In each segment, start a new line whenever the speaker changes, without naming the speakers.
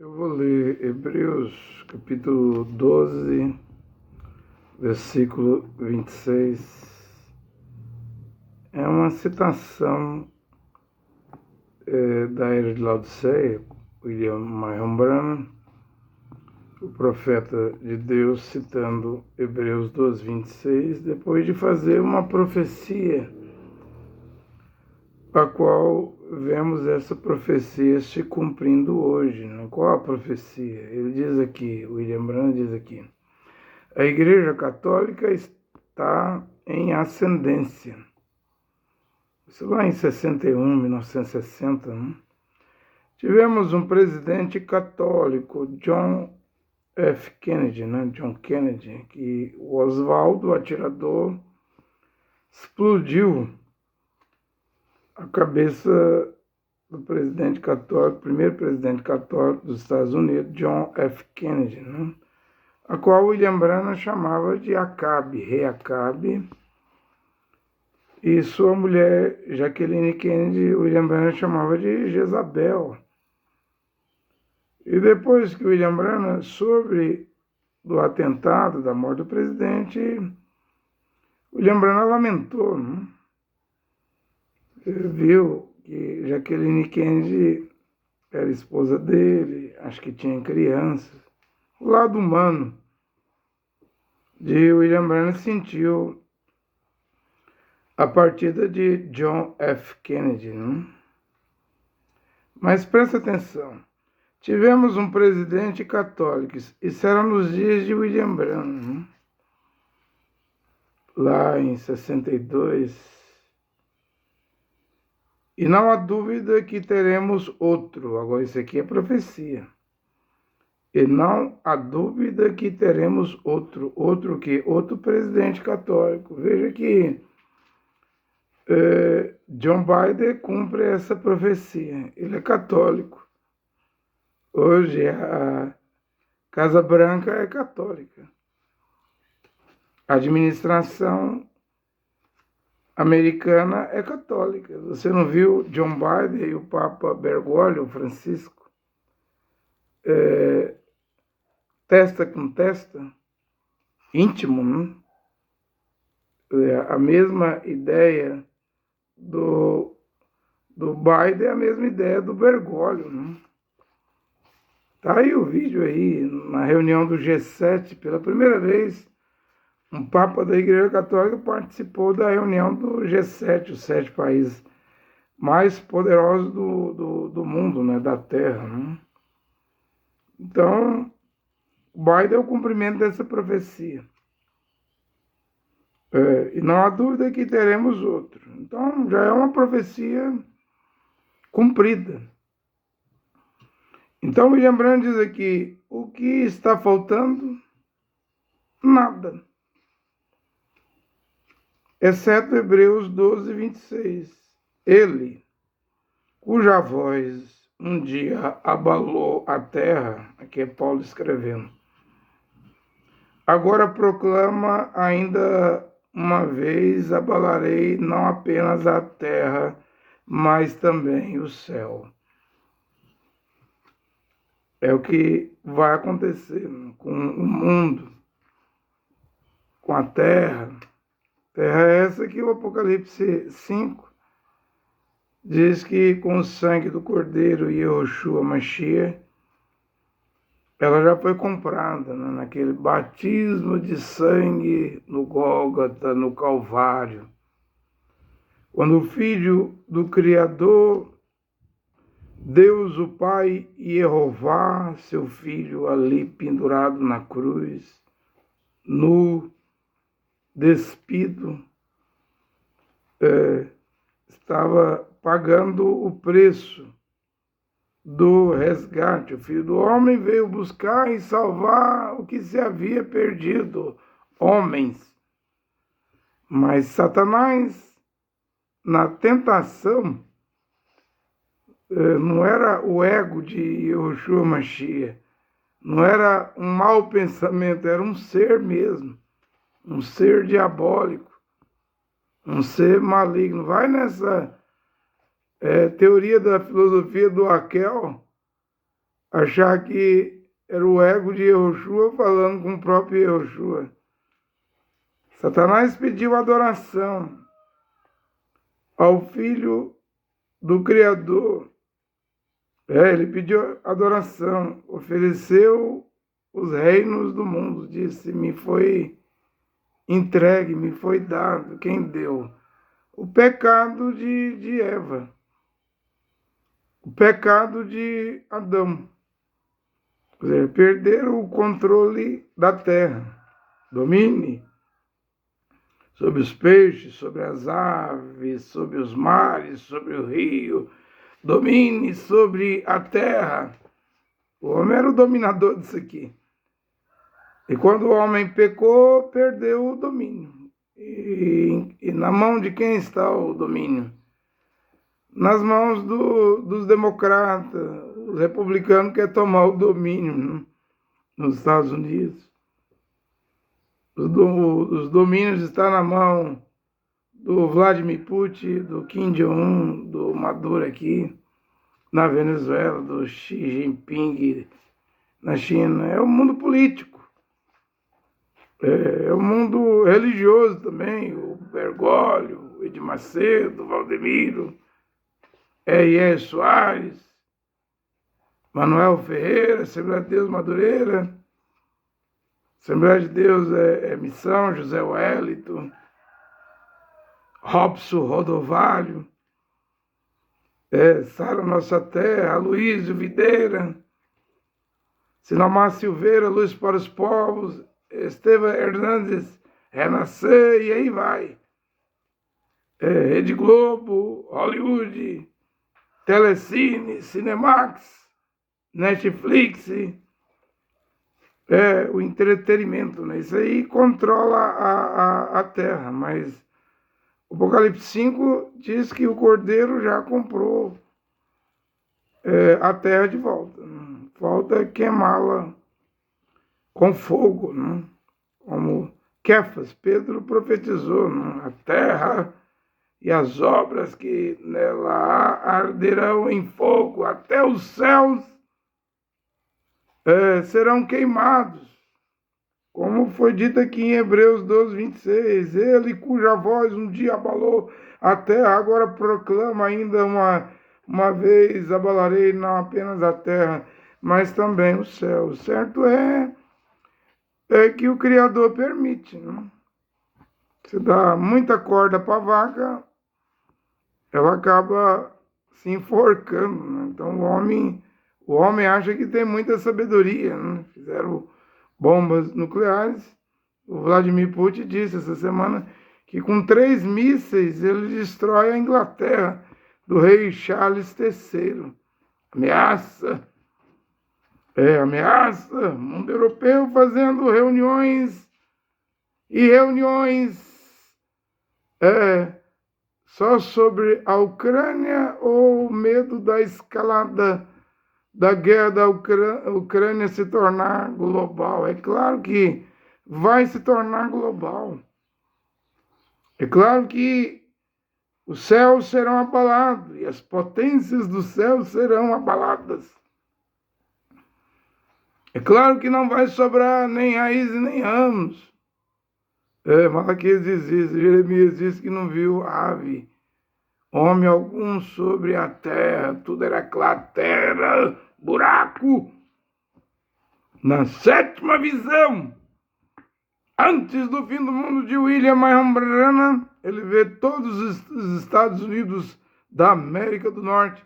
Eu vou ler Hebreus, capítulo 12, versículo 26. É uma citação da Era de Laodiceia, William Marion Branham, o profeta de Deus, citando Hebreus 12, 26, depois de fazer uma profecia, a qual vemos essa profecia se cumprindo hoje. Né? Qual a profecia? Ele diz aqui, William Branham diz aqui, a Igreja Católica está em ascendência. Isso lá em 1960, né? Tivemos um presidente católico, John F. Kennedy, né? John Kennedy, que o Oswaldo, o atirador, explodiu a cabeça do presidente católico, primeiro presidente católico dos Estados Unidos, John F. Kennedy, né? A qual William Branham chamava de Acabe, rei Acabe, e sua mulher, Jacqueline Kennedy, William Branham chamava de Jezabel. E depois que William Branham soube do atentado, da morte do presidente, William Branham lamentou, né? Ele viu que Jacqueline Kennedy era esposa dele, acho que tinha crianças. O lado humano de William Branham sentiu a partida de John F. Kennedy, né? Mas presta atenção, tivemos um presidente católico, isso era nos dias de William Branham, né? Lá em 62, e não há dúvida que teremos outro, agora isso aqui é profecia, e não há dúvida que teremos outro que? Outro presidente católico. Veja que John Biden cumpre essa profecia, ele é católico. Hoje a Casa Branca é católica. A administração americana é católica. Você não viu John Biden e o Papa Bergoglio, Francisco, testa com testa, íntimo, né? A mesma ideia do Biden é a mesma ideia do Bergoglio, né? Tá aí o vídeo aí, na reunião do G7, pela primeira vez, um Papa da Igreja Católica participou da reunião do G7, os 7 países mais poderosos do mundo, né, da Terra, né? Então, Biden é o cumprimento dessa profecia. E não há dúvida que teremos outro. Então, já é uma profecia cumprida. Então, William Branham diz aqui, o que está faltando? Nada. Exceto Hebreus 12, 26. Ele, cuja voz um dia abalou a terra, aqui é Paulo escrevendo, agora proclama ainda uma vez, abalarei não apenas a terra, mas também o céu. É o que vai acontecer com o mundo, com a terra. Terra é essa que o Apocalipse 5 diz que com o sangue do Cordeiro e Yehoshua Mashiach, ela já foi comprada, né? Naquele batismo de sangue no Gólgota, no Calvário. Quando o Filho do Criador, Deus o Pai e Jeová, seu Filho ali pendurado na cruz, nu, despido, estava pagando o preço do resgate. O Filho do Homem veio buscar e salvar o que se havia perdido, homens. Mas Satanás, na tentação, não era o ego de Yehoshua Mashiach, não era um mau pensamento, era um ser mesmo, um ser diabólico, um ser maligno. Vai nessa teoria da filosofia do Haeckel, achar que era o ego de Yehoshua falando com o próprio Yehoshua. Satanás pediu adoração ao Filho do Criador. Ele pediu adoração, ofereceu os reinos do mundo, disse, me foi entregue, me foi dado. Quem deu? O pecado de Eva, o pecado de Adão. Quer dizer, perderam o controle da terra. Domine sobre os peixes, sobre as aves, sobre os mares, sobre o rio. Domine sobre a terra. O homem era o dominador disso aqui. E quando o homem pecou, perdeu o domínio. E na mão de quem está o domínio? Nas mãos dos democratas. Os republicanos querem tomar o domínio, né, nos Estados Unidos. Os domínios estão na mão do Vladimir Putin, do Kim Jong-un, do Maduro aqui, na Venezuela, do Xi Jinping na China. É o mundo político. É o mundo religioso também, o Bergoglio, o Edir Macedo, o Valdemiro, R.R. Soares, Manuel Ferreira, Assembleia de Deus Madureira, Assembleia de Deus Missão, José Wellington, Robson Rodovalho, Sara Nossa Terra, Aloysio Videira, Sinomar Silveira, Luz para os Povos, Estevam Hernandes, Renascer, e aí vai. Rede Globo, Hollywood, Telecine, Cinemax, Netflix, o entretenimento, né? Isso aí controla a terra, mas o Apocalipse 5 diz que o Cordeiro já comprou a terra de volta. Né? Falta queimá-la com fogo, né? Como Kefas, Pedro profetizou, né? A terra e as obras que nela há arderão em fogo, até os céus serão queimados. Como foi dito aqui em Hebreus 12, 26, ele cuja voz um dia abalou a terra, agora proclama ainda uma vez, abalarei não apenas a terra, mas também o céu. O certo é que o Criador permite, né? Se dá muita corda para a vaca, ela acaba se enforcando, né? Então o homem acha que tem muita sabedoria, né? Fizeram bombas nucleares. O Vladimir Putin disse essa semana que com 3 mísseis ele destrói a Inglaterra do rei Charles III. Ameaça. Ameaça. Mundo europeu fazendo reuniões e reuniões só sobre a Ucrânia ou medo da escalada da guerra da Ucrânia se tornar global. É claro que vai se tornar global. É claro que os céus serão abalados e as potências do céu serão abaladas. É claro que não vai sobrar nem raízes nem ramos. Malaquias diz isso, Jeremias diz que não viu ave, homem algum sobre a terra, tudo era cratera, buraco. Na 7ª visão, antes do fim do mundo de William Marion Branham, ele vê todos os Estados Unidos da América do Norte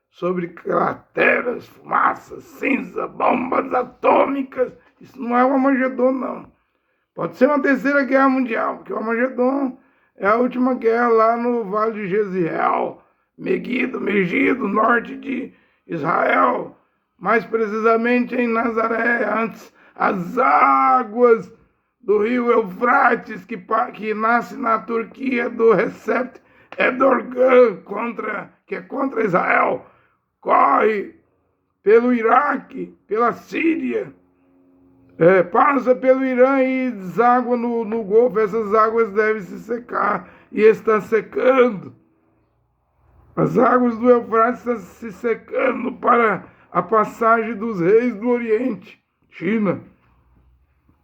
sobre crateras, fumaças, cinza, bombas atômicas. Isso não é o Armagedon, não. Pode ser uma 3ª guerra mundial, porque o Armagedon é a última guerra lá no Vale de Jezreel, Megido, norte de Israel, mais precisamente em Nazaré, antes as águas do rio Eufrates, que nasce na Turquia, do Recep Erdogan, que é contra Israel, corre pelo Iraque, pela Síria, passa pelo Irã e deságua no Golfo. Essas águas devem se secar e estão secando. As águas do Eufrates estão se secando para a passagem dos reis do Oriente, China.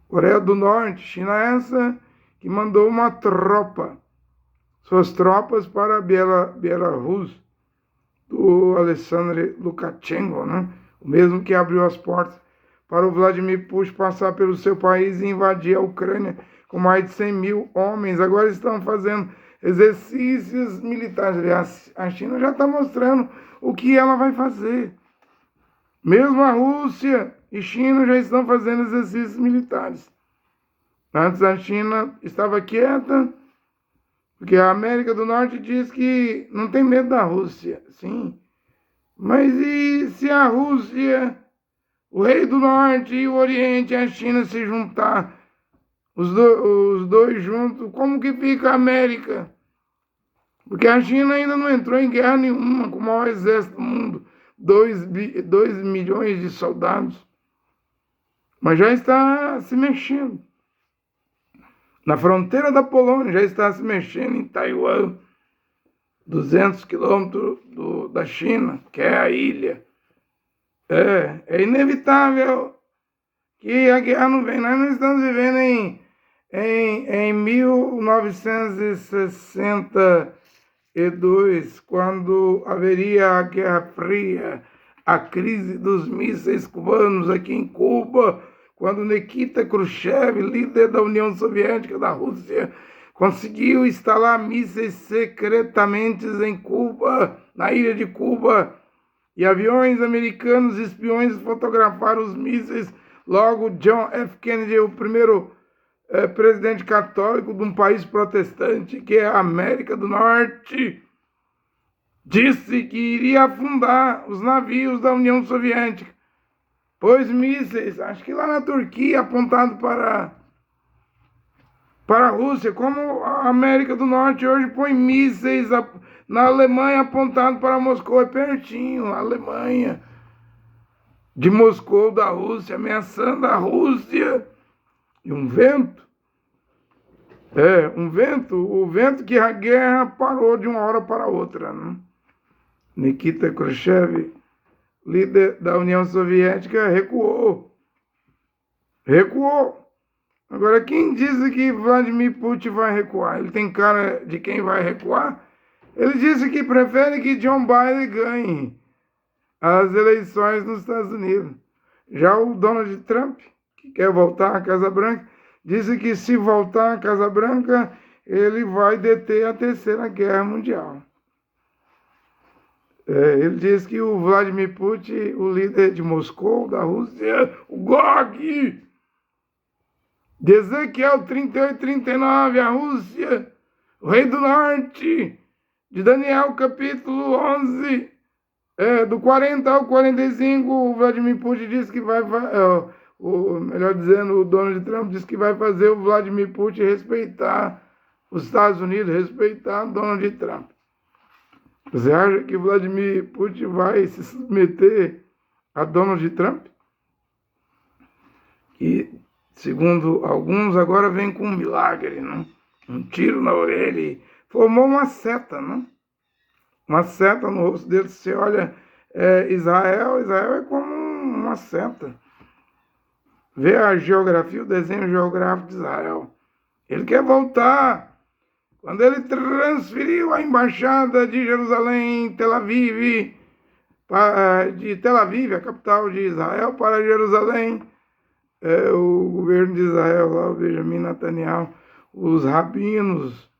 Coreia do Norte, China essa que mandou uma tropa, suas tropas para Belarus, do Alexandre Lukashenko, né? O mesmo que abriu as portas para o Vladimir Putin passar pelo seu país e invadir a Ucrânia com mais de 100 mil homens. Agora estão fazendo exercícios militares. Aliás, a China já está mostrando o que ela vai fazer. Mesmo a Rússia e China já estão fazendo exercícios militares. Antes a China estava quieta, porque a América do Norte diz que não tem medo da Rússia, sim. Mas e se a Rússia, o rei do Norte e o Oriente e a China se juntar, os dois juntos, como que fica a América? Porque a China ainda não entrou em guerra nenhuma com o maior exército do mundo, 2 milhões de soldados, mas já está se mexendo. Na fronteira da Polônia já está se mexendo, em Taiwan, 200 quilômetros da China, que é a ilha. É inevitável que a guerra não venha. Nós não estamos vivendo em 1962, quando haveria a Guerra Fria, a crise dos mísseis cubanos aqui em Cuba, quando Nikita Khrushchev, líder da União Soviética da Rússia, conseguiu instalar mísseis secretamente em Cuba, na ilha de Cuba, e aviões americanos espiões fotografaram os mísseis. Logo, John F. Kennedy, o primeiro presidente católico de um país protestante, que é a América do Norte, disse que iria afundar os navios da União Soviética, pois mísseis, acho que lá na Turquia, apontado para a Rússia, como a América do Norte hoje põe mísseis na Alemanha apontado para Moscou, é pertinho, a Alemanha, de Moscou, da Rússia, ameaçando a Rússia. E um vento, o vento que a guerra parou de uma hora para outra, né? Nikita Khrushchev, líder da União Soviética, recuou. Agora, quem disse que Vladimir Putin vai recuar? Ele tem cara de quem vai recuar? Ele disse que prefere que John Biden ganhe as eleições nos Estados Unidos. Já o Donald Trump, que quer voltar à Casa Branca, disse que se voltar à Casa Branca, ele vai deter a Terceira Guerra Mundial. Ele diz que o Vladimir Putin, o líder de Moscou, da Rússia, o Gog, de Ezequiel 38, 39, a Rússia, o rei do norte, de Daniel capítulo 11, do 40 ao 45, o Vladimir Putin diz que vai, melhor dizendo, o Donald Trump diz que vai fazer o Vladimir Putin respeitar os Estados Unidos, respeitar Donald Trump. Você acha que Vladimir Putin vai se submeter a Donald Trump? Que, segundo alguns, agora vem com um milagre, né? Um tiro na orelha e formou uma seta, né? Uma seta no rosto dele. Você olha Israel é como uma seta. Vê a geografia, o desenho geográfico de Israel. Ele quer voltar. Quando ele transferiu a embaixada de Jerusalém, de Tel Aviv, a capital de Israel, para Jerusalém, o governo de Israel, lá, o Benjamin Netanyahu, os rabinos,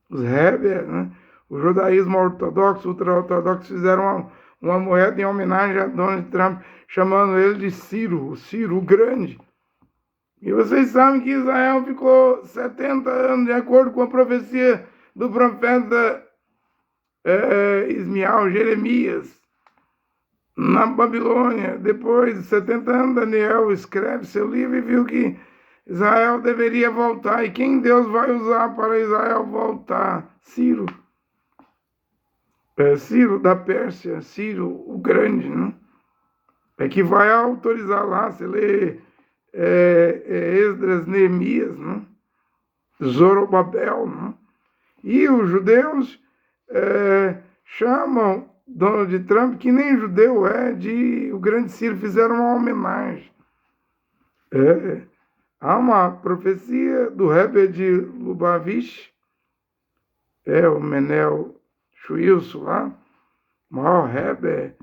os rebels, né? O judaísmo ortodoxo, ultra-ortodoxo, fizeram uma moeda em homenagem a Donald Trump, chamando ele de Ciro, o Ciro o Grande. E vocês sabem que Israel ficou 70 anos, de acordo com a profecia do profeta Jeremias, na Babilônia. Depois de 70 anos, Daniel escreve seu livro e viu que Israel deveria voltar. E quem Deus vai usar para Israel voltar? Ciro. Ciro da Pérsia, Ciro o Grande, né? É que vai autorizar lá, você lê Esdras, Neemias, né? Zorobabel, né? E os judeus chamam Donald Trump, que nem judeu é, de o grande Ciro, fizeram uma homenagem. Há uma profecia do Rebbe de Lubavitch, o Menel Schwilson lá, o maior Rebbe,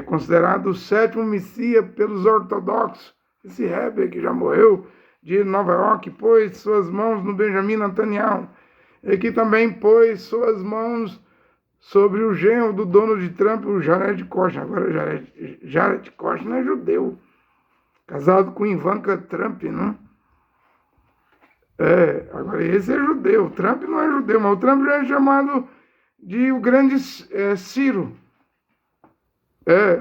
considerado o sétimo Messias pelos ortodoxos. Esse Rebbe que já morreu, de Nova York, pôs suas mãos no Benjamin Netanyahu, e que também pôs suas mãos sobre o genro do Donald Trump, o Jared Kushner. Agora, Jared Kushner é judeu, casado com Ivanka Trump, né? Agora esse é judeu. O Trump não é judeu, mas o Trump já é chamado de o grande Ciro.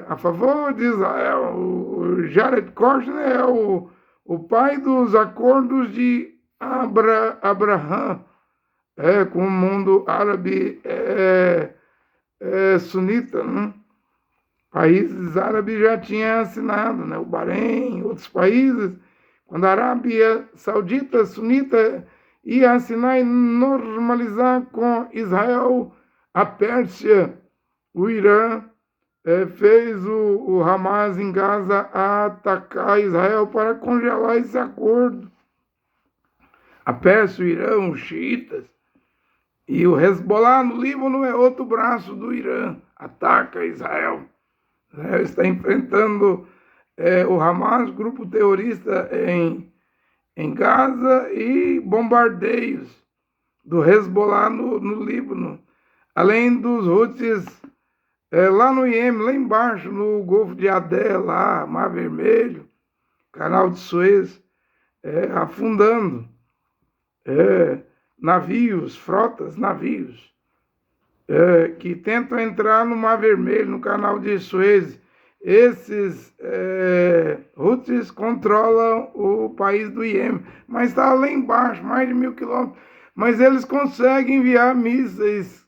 A favor de Israel. O Jared Kushner é o pai dos acordos de Abraham, com o mundo árabe sunita, né? Países árabes já tinham assinado, né? O Bahrein, outros países. Quando a Arábia Saudita, sunita, ia assinar e normalizar com Israel, a Pérsia, o Irã, fez o Hamas em Gaza atacar Israel para congelar esse acordo. A Pérsia, o Irã, os xiitas, e o Hezbollah no Líbano é outro braço do Irã, ataca Israel. Israel está enfrentando o Hamas, grupo terrorista em Gaza, e bombardeios do Hezbollah no Líbano, além dos Houthis lá no Iêmen, lá embaixo, no Golfo de Aden, lá, Mar Vermelho, Canal de Suez, afundando navios, frotas, navios, que tentam entrar no Mar Vermelho, no Canal de Suez. Esses Houthis controlam o país do Iêmen, mas está lá embaixo, mais de 1.000 quilômetros. Mas eles conseguem enviar mísseis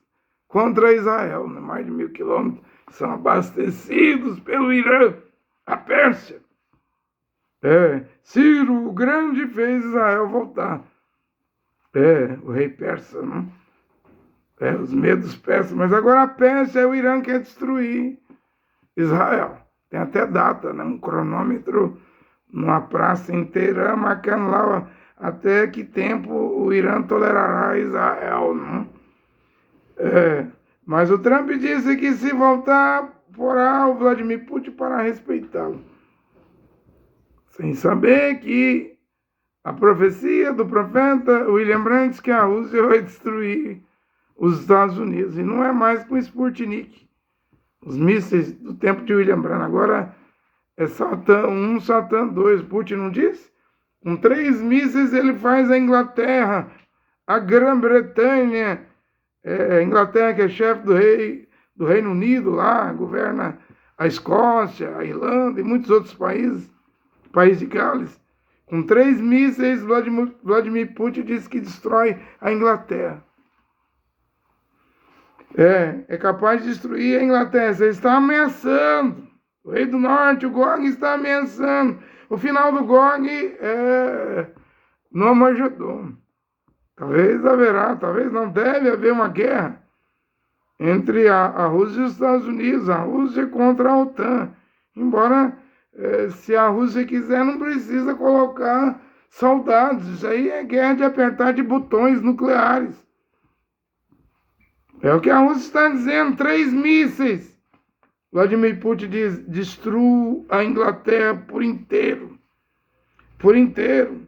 contra Israel, né? Mais de 1.000 quilômetros, são abastecidos pelo Irã, a Pérsia. Ciro o Grande fez Israel voltar. O rei persa, né? Os medos persas. Mas agora a Pérsia é o Irã que quer destruir Israel. Tem até data, né? Um cronômetro numa praça inteira, marcando lá até que tempo o Irã tolerará Israel, né? Mas o Trump disse que se voltar, porá o Vladimir Putin para respeitá-lo. Sem saber que a profecia do profeta William Brandt diz que a Rússia vai destruir os Estados Unidos. E não é mais com Sputnik, os mísseis do tempo de William Brandt. Agora é Satã 1, Satã 2. Putin não disse? Com 3 mísseis ele faz a Inglaterra, a Grã-Bretanha, a Inglaterra, que é chefe do Reino Unido lá, governa a Escócia, a Irlanda e muitos outros países, país de Gales. Com 3 mísseis, Vladimir Putin disse que destrói a Inglaterra. É capaz de destruir a Inglaterra. Você está ameaçando. O rei do norte, o Gog, está ameaçando. O final do Gog é no Armagedon. Talvez não deve haver uma guerra entre a Rússia e os Estados Unidos, a Rússia contra a OTAN. Embora, se a Rússia quiser, não precisa colocar soldados. Isso aí é guerra de apertar de botões nucleares. É o que a Rússia está dizendo, 3 mísseis. Vladimir Putin diz, destrua a Inglaterra por inteiro. Por inteiro.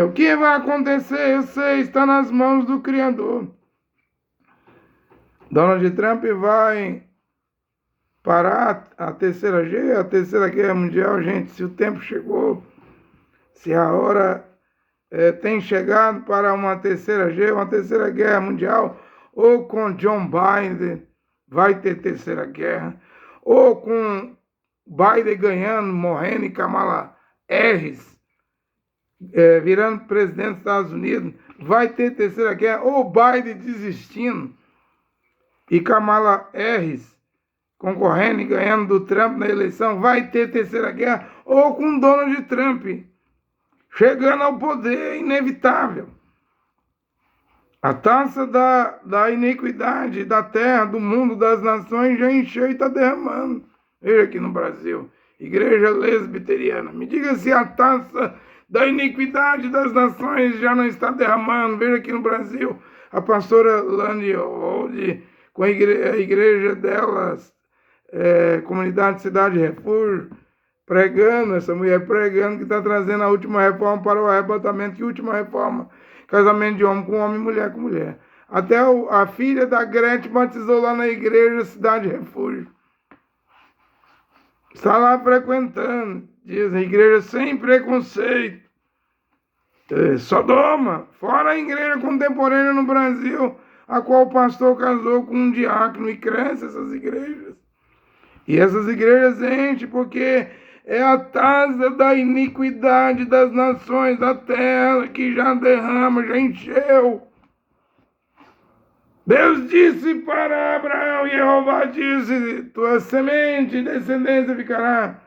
O que vai acontecer, eu sei, está nas mãos do Criador. Donald Trump vai parar a terceira guerra mundial, gente, se o tempo chegou, se a hora tem chegado para uma terceira guerra mundial, ou com John Biden vai ter terceira guerra, ou com Biden ganhando, morrendo e Kamala Harris virando presidente dos Estados Unidos, vai ter terceira guerra, ou Biden desistindo e Kamala Harris concorrendo e ganhando do Trump na eleição, vai ter terceira guerra, ou com Donald Trump chegando ao poder, inevitável. A taça da iniquidade da terra, do mundo, das nações já encheu e está derramando. Veja aqui no Brasil, igreja lesbiteriana. Me diga se a taça da iniquidade das nações já não está derramando. Veja aqui no Brasil, a pastora Lani Old, com a igreja delas, Comunidade Cidade Refúgio, pregando, essa mulher pregando que está trazendo a última reforma para o arrebatamento. Que última reforma? Casamento de homem com homem, mulher com mulher. Até a filha da Gretchen batizou lá na igreja Cidade Refúgio. Está lá frequentando, diz a igreja sem preconceito. Sodoma, fora a igreja contemporânea no Brasil, a qual o pastor casou com um diácono, e cresce essas igrejas. E essas igrejas enchem porque é a taça da iniquidade das nações da terra que já derrama, já encheu. Deus disse para Abraão, e Jeová disse, tua semente e descendência ficará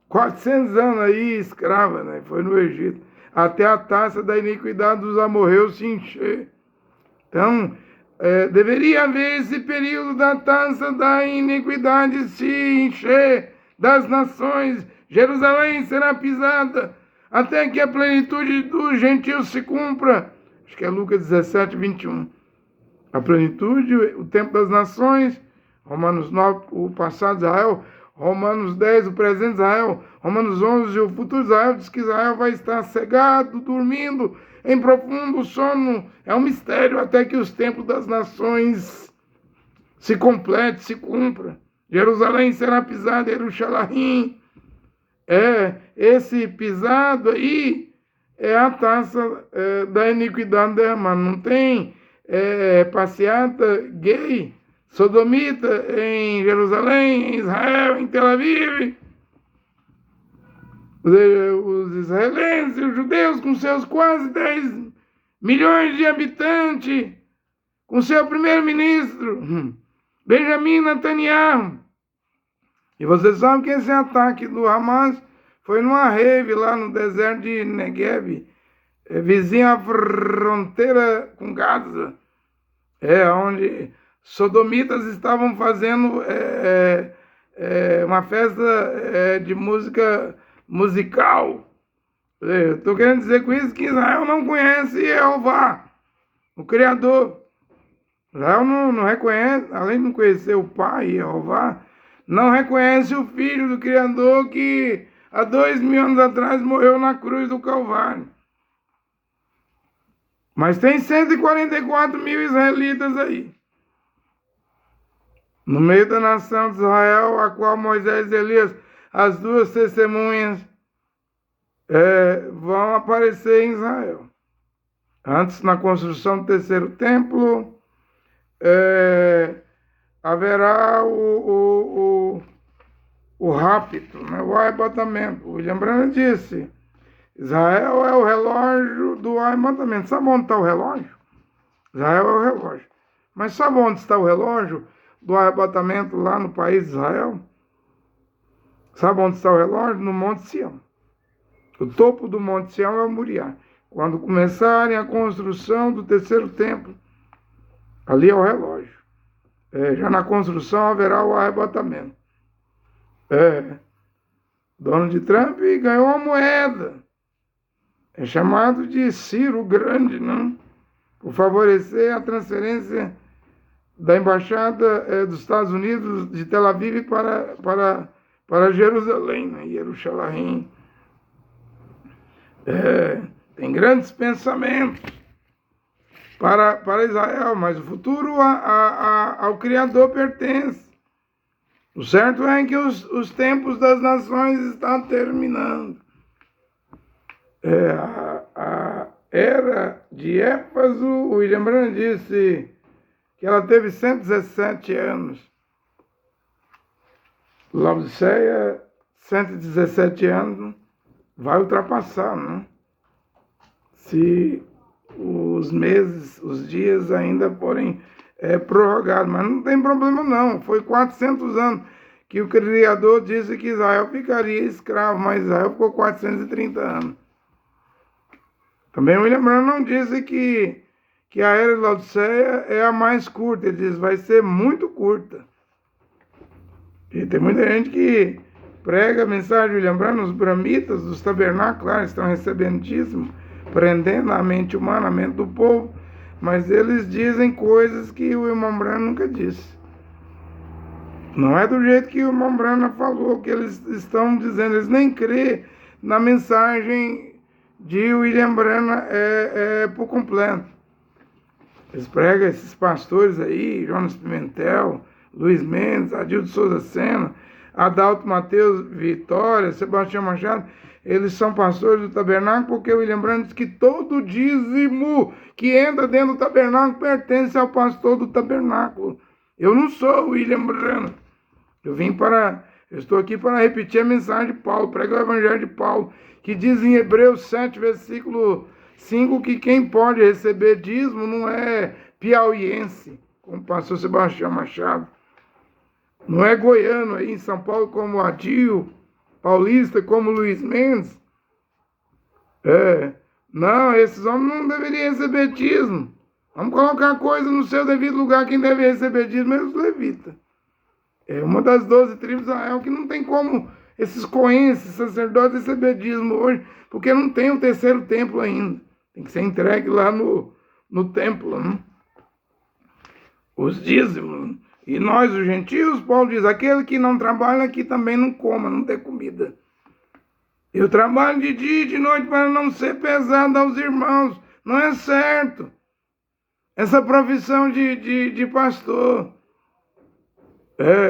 400 anos aí, escrava, né? Foi no Egito, até a taça da iniquidade dos amorreus se encher. Então, deveria haver esse período da taça da iniquidade se encher das nações. Jerusalém será pisada até que a plenitude dos gentios se cumpra. Acho que é Lucas 17, 21. A plenitude, o tempo das nações, Romanos 9, o passado de Israel, Romanos 10, o presente de Israel, Romanos 11, o futuro de Israel, diz que Israel vai estar cegado, dormindo, em profundo sono. É um mistério até que os tempos das nações se complete, se cumpra. Jerusalém será pisada, Jerusalém. Esse pisado aí é a taça da iniquidade derramada. Não tem passeata gay, sodomita em Jerusalém, em Israel, em Tel Aviv. Os israelenses, os judeus, com seus quase 10 milhões de habitantes, com seu primeiro-ministro, Benjamin Netanyahu. E você sabe que esse ataque do Hamas foi numa rave lá no deserto de Negev, vizinha à fronteira com Gaza, onde sodomitas estavam fazendo uma festa de música musical. Eu estou querendo dizer com isso que Israel não conhece Jeová, o Criador. Israel não reconhece, além de não conhecer o Pai, Jeová, não reconhece o Filho do Criador que há 2000 anos atrás morreu na cruz do Calvário. Mas tem 144 mil israelitas aí, no meio da nação de Israel, a qual Moisés e Elias, as duas testemunhas, vão aparecer em Israel. Antes, na construção do terceiro templo, haverá o rapto, né? O arrebatamento. O William Branham disse, Israel é o relógio do arrebatamento. Sabe onde está o relógio? Israel é o relógio. Mas sabe onde está o relógio do arrebatamento lá no país de Israel? Sabe onde está o relógio? No Monte Sião. O topo do Monte Sião é o Moriá. Quando começarem a construção do terceiro templo, ali é o relógio. Já na construção haverá o arrebatamento. Donald Trump ganhou uma moeda. É chamado de Ciro Grande, não? Por favorecer a transferência da embaixada dos Estados Unidos de Tel Aviv para Jerusalém, né? Jerusalém. Tem grandes pensamentos para Israel, mas o futuro ao Criador pertence. O certo é que os tempos das nações estão terminando. A era de Éfaso, o William Branham disse que ela teve 117 anos. Laodiceia, 117 anos, vai ultrapassar, né? Se os meses, os dias ainda forem prorrogados. Mas não tem problema não, foi 400 anos que o Criador disse que Israel ficaria escravo, mas Israel ficou 430 anos. Também William Branham não disse que que a era de Laodiceia é a mais curta. Ele diz, vai ser muito curta. E tem muita gente que prega a mensagem, William Branham, os brahmitas dos tabernáculos, lá, estão recebendo dízimo, prendendo a mente humana, a mente do povo, mas eles dizem coisas que o irmão Branham nunca disse. Não é do jeito que o irmão Branham falou, que eles estão dizendo, eles nem crêem na mensagem de William Branham por completo. Eles pregam esses pastores aí, Jonas Pimentel, Luiz Mendes, Adildo Souza Sena, Adalto Mateus Vitória, Sebastião Machado, eles são pastores do tabernáculo, porque o William Branham diz que todo dízimo que entra dentro do tabernáculo pertence ao pastor do tabernáculo. Eu não sou o William Branham. Eu estou aqui para repetir a mensagem de Paulo, pregar o evangelho de Paulo, que diz em Hebreus 7, versículo 5, que quem pode receber dízimo não é piauiense, como o pastor Sebastião Machado. Não é goiano aí em São Paulo como Adil, paulista como Luiz Mendes. Não, esses homens não deveriam receber dízimo. Vamos colocar a coisa no seu devido lugar. Quem deve receber dízimo é os levitas. É uma das 12 tribos de Israel que não tem como esses coenses, sacerdotes, receber dízimo hoje, porque não tem o terceiro templo ainda. Tem que ser entregue lá no templo, né? Os dízimos. E nós, os gentios, Paulo diz, aquele que não trabalha aqui também não coma, não tem comida. Eu trabalho de dia e de noite para não ser pesado aos irmãos. Não é certo. Essa profissão de pastor.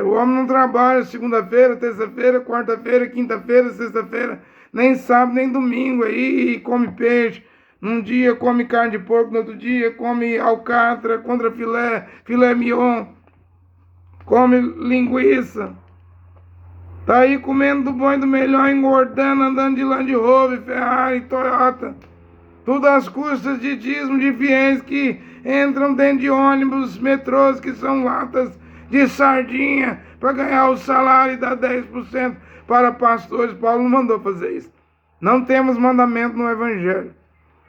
O homem não trabalha segunda-feira, terça-feira, quarta-feira, quinta-feira, sexta-feira, nem sábado, nem domingo, aí e come peixe. Num dia come carne de porco, no outro dia come alcatra, contra filé mignon, come linguiça. Tá aí comendo do bom e do melhor, engordando, andando de Land Rover, Ferrari, Toyota. Tudo às custas de dízimo de fiéis que entram dentro de ônibus, metrôs, que são latas de sardinha para ganhar o salário e dar 10% para pastores. Paulo não mandou fazer isso. Não temos mandamento no Evangelho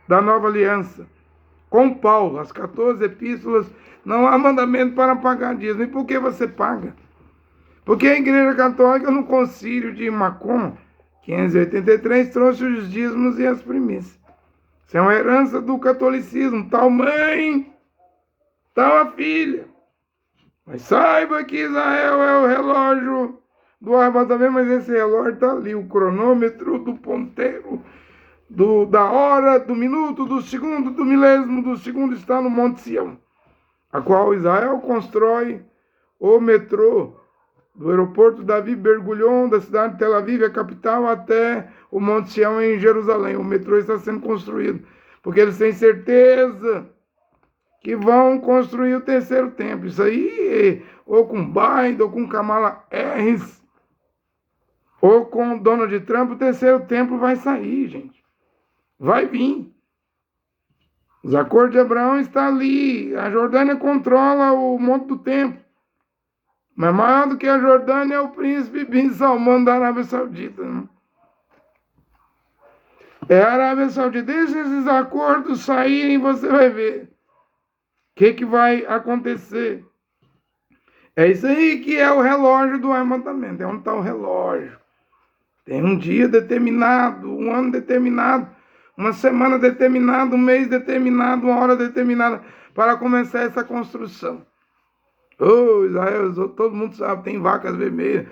da Nova Aliança. Com Paulo, as 14 epístolas, não há mandamento para pagar dízimo. E por que você paga? Porque a Igreja Católica, no Concílio de Macon, 583, trouxe os dízimos e as primícias. Isso é uma herança do catolicismo. Tal mãe, tal a filha. Mas saiba que Israel é o relógio do arrebatamento, mas esse relógio está ali, o cronômetro do ponteiro, da hora, do minuto, do segundo, do milésimo, do segundo está no Monte Sião, a qual Israel constrói o metrô do aeroporto Davi Bergulhon, da cidade de Tel Aviv, a capital, até o Monte Sião em Jerusalém. O metrô está sendo construído, porque eles têm certeza que vão construir o terceiro templo. Isso aí, ou com Biden, ou com Kamala Harris, ou com Donald Trump, o terceiro templo vai sair, gente. Vai vir. Os acordos de Abraão estão ali. A Jordânia controla o monte do templo. Mas maior do que a Jordânia é o príncipe Bin Salman da Arábia Saudita. Né? É a Arábia Saudita. Deixa esses acordos saírem, você vai ver o que vai acontecer. É isso aí que é o relógio do arrebatamento. É onde está o relógio. Tem um dia determinado, um ano determinado, uma semana determinada, um mês determinado, uma hora determinada para começar essa construção. Israel, todo mundo sabe, tem vacas vermelhas.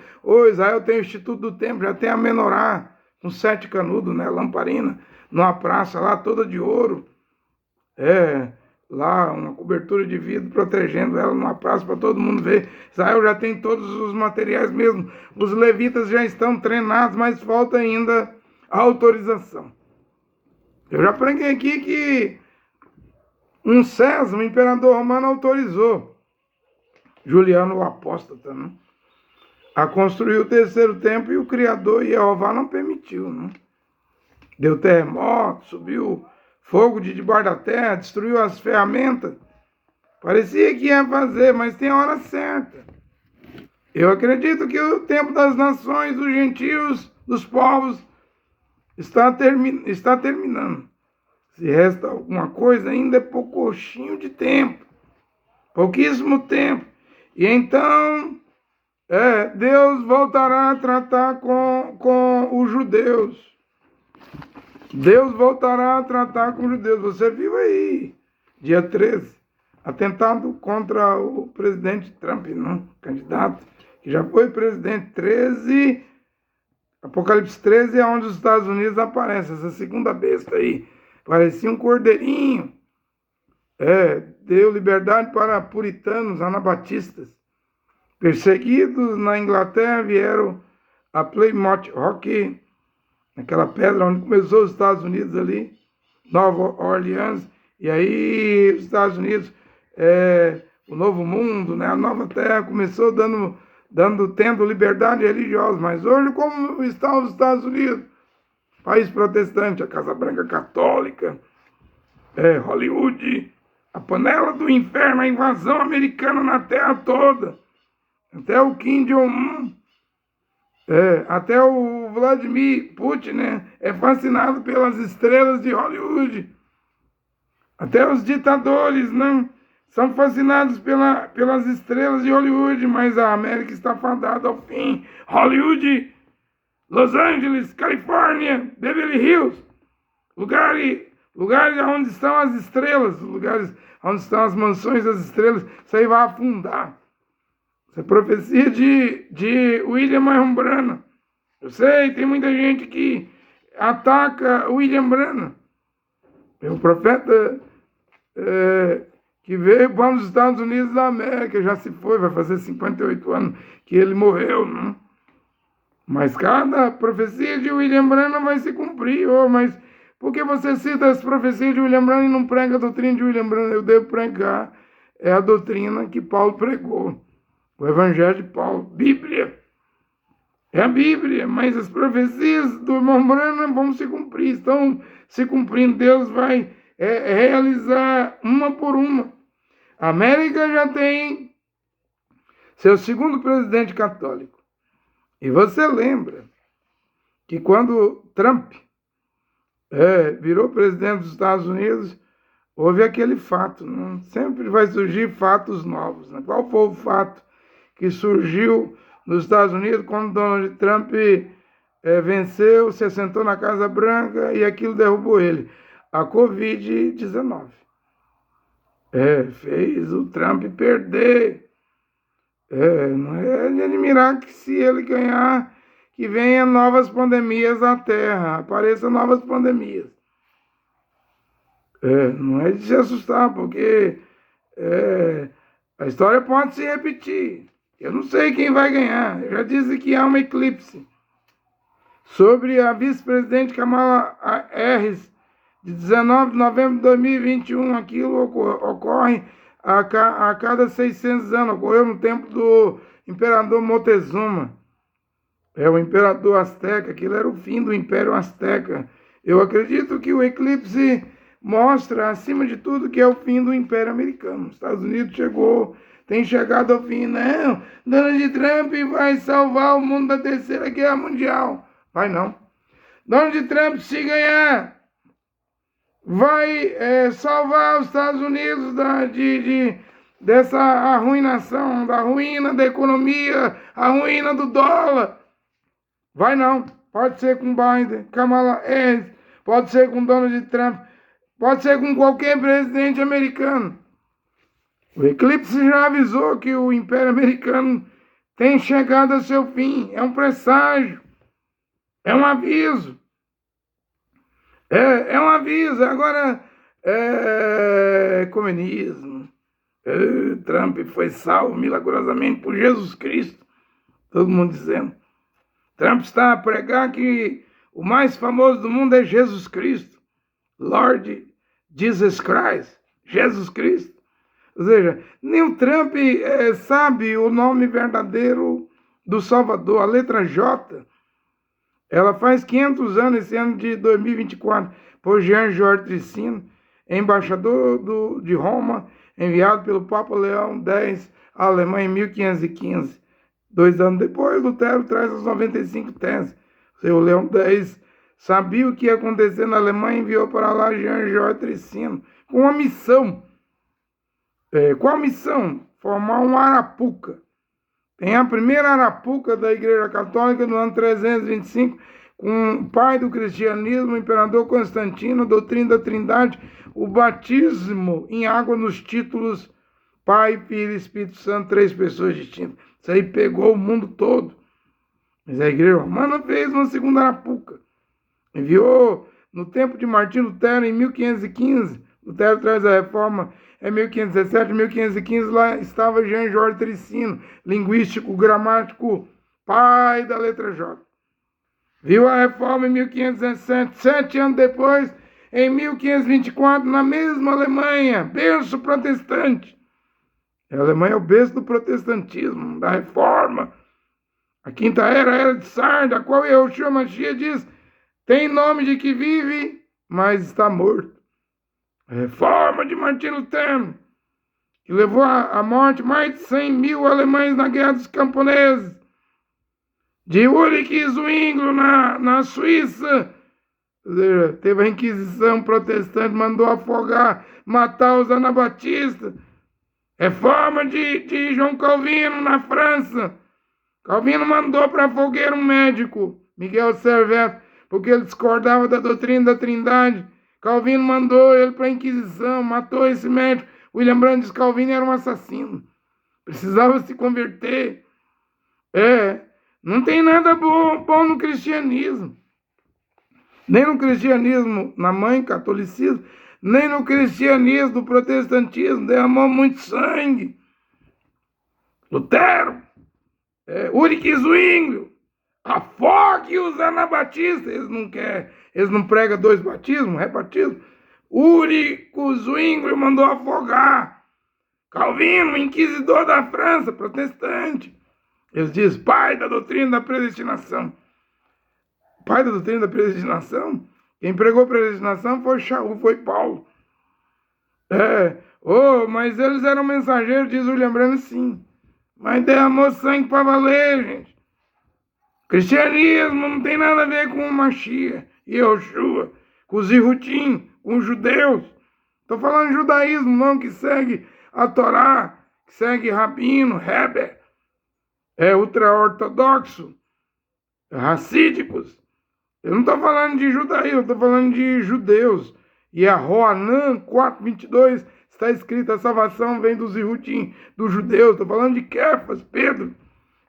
Israel tem o Instituto do Templo, já tem a menorá com 7 canudos, né, lamparina, numa praça lá toda de ouro. Lá uma cobertura de vidro protegendo ela numa praça para todo mundo ver. Israel já tem todos os materiais mesmo. Os levitas já estão treinados, mas falta ainda a autorização. Eu já preguei aqui que um César, um imperador romano, autorizou Juliano o apóstata, né, a construir o terceiro templo, e o Criador Jeová não permitiu. Né? Deu terremoto, subiu fogo de debaixo da terra, destruiu as ferramentas. Parecia que ia fazer, mas tem a hora certa. Eu acredito que o tempo das nações, dos gentios, dos povos, está terminando. Se resta alguma coisa, ainda é pouquinho de tempo, pouquíssimo tempo. E então, Deus voltará a tratar com os judeus. Deus voltará a tratar com os judeus. Você viu aí, dia 13, atentado contra o presidente Trump, não? Candidato, que já foi presidente. 13, Apocalipse 13 é onde os Estados Unidos aparece, essa segunda besta aí. Parecia um cordeirinho. Deu liberdade para puritanos, anabatistas. Perseguidos na Inglaterra, vieram a Plymouth Rock, aquela pedra onde começou os Estados Unidos ali, Nova Orleans, e aí os Estados Unidos, o novo mundo, né, a nova terra, começou tendo liberdade religiosa, mas hoje como estão os Estados Unidos? País protestante, a Casa Branca Católica, Hollywood, a panela do inferno, a invasão americana na terra toda, até o Kim Jong-un, até o Vladimir Putin, né, é fascinado pelas estrelas de Hollywood. Até os ditadores, né, são fascinados pelas estrelas de Hollywood, mas a América está fadada ao fim. Hollywood, Los Angeles, Califórnia, Beverly Hills, lugares onde estão as estrelas, lugares onde estão as mansões das estrelas, isso aí vai afundar. Essa é profecia de William Marion Branham. Eu sei, tem muita gente que ataca William Branham. É um profeta que veio para os Estados Unidos da América, já se foi, vai fazer 58 anos que ele morreu, não? Mas cada profecia de William Branham vai se cumprir. Mas por que você cita as profecias de William Branham e não prega a doutrina de William Branham? Eu devo pregar a doutrina que Paulo pregou. O Evangelho de Paulo, Bíblia. É a Bíblia, mas as profecias do irmão Branham vão se cumprir, estão se cumprindo. Deus vai realizar uma por uma. A América já tem seu segundo presidente católico. E você lembra que quando Trump virou presidente dos Estados Unidos, houve aquele fato, né? Sempre vai surgir fatos novos, né? Qual foi o fato que surgiu nos Estados Unidos quando Donald Trump venceu, se assentou na Casa Branca e aquilo derrubou ele? A Covid-19. Fez o Trump perder. Não é de admirar que se ele ganhar, que venha novas pandemias à Terra, apareçam novas pandemias. Não é de se assustar, porque a história pode se repetir. Eu não sei quem vai ganhar. Eu já disse que há um eclipse sobre a vice-presidente Kamala Harris, de 19 de novembro de 2021. Aquilo ocorre a cada 600 anos. Ocorreu no tempo do imperador Moctezuma. O imperador Azteca. Aquilo era o fim do Império Azteca. Eu acredito que o eclipse mostra, acima de tudo, que é o fim do Império Americano. Os Estados Unidos tem chegado ao fim. Não, Donald Trump vai salvar o mundo da Terceira Guerra Mundial. Vai não. Donald Trump, se ganhar, vai salvar os Estados Unidos dessa arruinação, da ruína da economia, a ruína do dólar. Vai não. Pode ser com Biden, Kamala Harris, pode ser com Donald Trump, pode ser com qualquer presidente americano. O eclipse já avisou que o Império Americano tem chegado ao seu fim. É um presságio. É um aviso. É um aviso. Agora, comunismo. Trump foi salvo milagrosamente por Jesus Cristo. Todo mundo dizendo. Trump está a pregar que o mais famoso do mundo é Jesus Cristo. Lord Jesus Christ. Jesus Cristo. Ou seja, nem o Trump sabe o nome verdadeiro do Salvador, a letra J. Ela faz 500 anos, esse ano de 2024, por Jean-Georges Tricino, embaixador de Roma, enviado pelo Papa Leão X à Alemanha em 1515. 2 anos depois, Lutero traz as 95 teses. O Leão X sabia o que ia acontecer na Alemanha e enviou para lá Jean-Georges Tricino com uma missão. Qual missão? Formar um Arapuca. Tem a primeira Arapuca da Igreja Católica no ano 325, com o pai do cristianismo, o imperador Constantino, a doutrina da Trindade, o batismo em água nos títulos Pai, Filho e Espírito Santo, 3 pessoas distintas. Isso aí pegou o mundo todo. Mas a Igreja Romana fez uma segunda Arapuca. Enviou no tempo de Martim Lutero em 1515. Lutero traz a reforma em 1517, 1515, lá estava Jean-Georges Tricino, linguístico, gramático, pai da letra J. Viu a reforma em 1517, 7 anos depois, em 1524, na mesma Alemanha, berço protestante. A Alemanha é o berço do protestantismo, da reforma. A quinta era de Sarda, a qual Yahushua Mashiach diz, tem nome de que vive, mas está morto. A reforma de Martim Lutero, que levou à morte mais de 100 mil alemães na Guerra dos Camponeses. De Ulrich Zwinglio, na Suíça, teve a Inquisição protestante, mandou afogar, matar os anabatistas. Reforma de João Calvino, na França. Calvino mandou para a fogueira um médico, Miguel Servet, porque ele discordava da doutrina da Trindade. Calvino mandou ele para a Inquisição, matou esse médico. William Brandt diz que Calvino era um assassino. Precisava se converter. Não tem nada bom no cristianismo. Nem no cristianismo na mãe, catolicismo, nem no cristianismo do protestantismo. Derramou muito sangue. Lutero, Ulrich Zwinglio, afogue os anabatistas. Eles não pregam 2 batismos, batismo. Ulrich Zwinglio mandou afogar. Calvino, inquisidor da França, protestante. Eles dizem, pai da doutrina da predestinação. Pai da doutrina da predestinação? Quem pregou predestinação foi Shaul, foi Paulo. Mas eles eram mensageiros, diz William Branham, sim. Mas derramou sangue para valer, gente. Cristianismo não tem nada a ver com o Mashiach e Yahushua, com os Ihutim, com os judeus. Estou falando de judaísmo, não, que segue a Torá, que segue Rabino, Heber, ultra-ortodoxo, racídicos. Eu não estou falando de judaísmo, estou falando de judeus. E a Roanã 4:22 está escrito, a salvação vem dos Ihutim, dos judeus. Estou falando de Kefas, Pedro,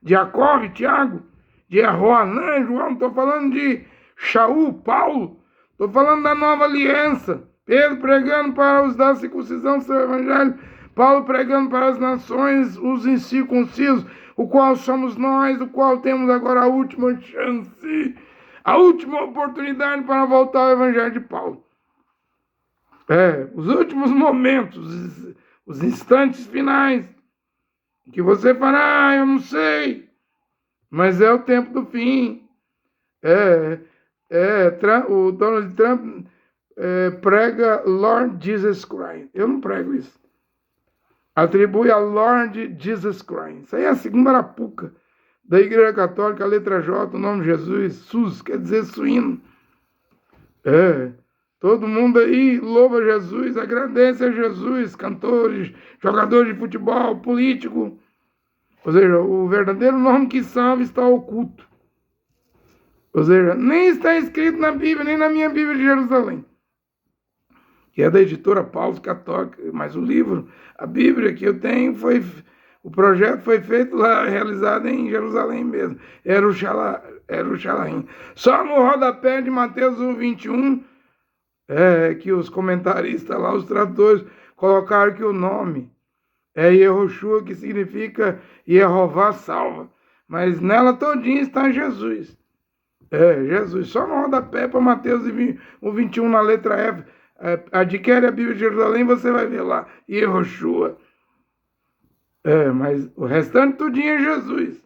de Jacob, Tiago, de Roanã, João. Estou falando de Shaul, Paulo. Estou falando da nova aliança. Pedro pregando para os da circuncisão, seu evangelho. Paulo pregando para as nações, os incircuncisos, o qual somos nós, o qual temos agora a última chance, a última oportunidade para voltar ao evangelho de Paulo. Os últimos momentos, os instantes finais, que você fala, eu não sei, mas é o tempo do fim. O Donald Trump prega Lord Jesus Christ. Eu não prego isso. Atribui a Lord Jesus Christ. Isso aí é a segunda Arapuca da Igreja Católica, a letra J, o nome de Jesus, SUS, quer dizer suíno. Todo mundo aí louva Jesus, agradece a Jesus, cantores, jogadores de futebol, político. Ou seja, o verdadeiro nome que salva está oculto. Ou seja, nem está escrito na Bíblia, nem na minha Bíblia de Jerusalém, que é da editora Paulus Católica, mas o livro, a Bíblia que eu tenho, o projeto foi feito lá, realizado em Jerusalém mesmo, Jerusalém. Só no rodapé de Mateus 1:21, que os comentaristas lá, os tradutores, colocaram que o nome é Yahushua, que significa Yehová salva, mas nela todinha está Jesus. Jesus, só no rodapé para Mateus 1:21, na letra F, adquire a Bíblia de Jerusalém, você vai ver lá, Yahushua. Mas o restante tudinho é Jesus.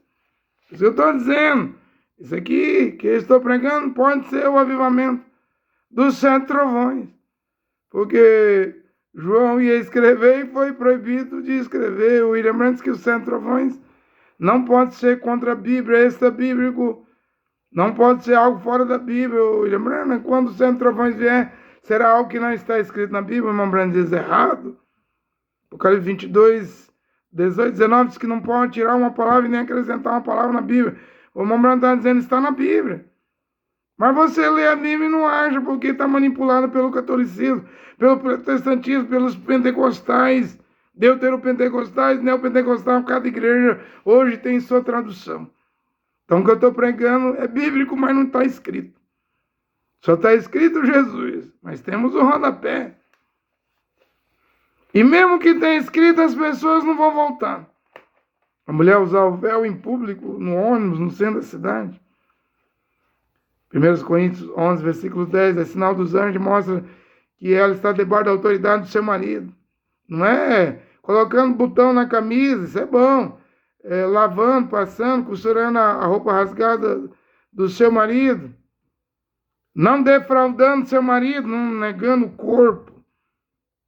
Isso que eu estou dizendo. Isso aqui que eu estou pregando pode ser o avivamento dos 7 trovões. Porque João ia escrever e foi proibido de escrever. O William Brandt diz que os 7 trovões não pode ser contra a Bíblia, extra bíblico. Não pode ser algo fora da Bíblia, William Branham. Quando os 100 trovões vier, será algo que não está escrito na Bíblia. O irmão Branham diz errado. Apocalipse 22, 18, 19 diz que não pode tirar uma palavra e nem acrescentar uma palavra na Bíblia. O irmão Branham está dizendo que está na Bíblia. Mas você lê a Bíblia e não acha, porque está manipulada pelo catolicismo, pelo protestantismo, pelos pentecostais, deuteropentecostais, neopentecostais. Cada igreja hoje tem sua tradução. Então o que eu estou pregando é bíblico, mas não está escrito. Só está escrito Jesus, mas temos o rodapé. E mesmo que tenha escrito, as pessoas não vão voltar. A mulher usar o véu em público, no ônibus, no centro da cidade. 1 Coríntios 11, versículo 10, é sinal dos anjos, mostra que ela está debaixo da autoridade do seu marido. Não é colocando botão na camisa, isso é bom. Lavando, passando, costurando a roupa rasgada do seu marido. Não defraudando seu marido, não negando o corpo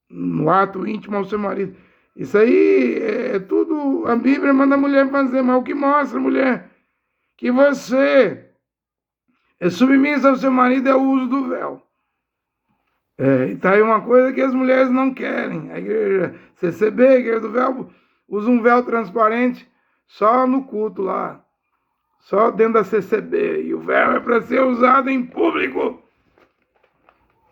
no ato íntimo ao seu marido. Isso aí é tudo, a Bíblia manda a mulher fazer, mas o que mostra, mulher, que você é submissa ao seu marido é o uso do véu. E tá aí uma coisa que as mulheres não querem. A igreja CCB, a igreja do véu, usa um véu transparente só no culto lá, só dentro da CCB. E o véu é para ser usado em público.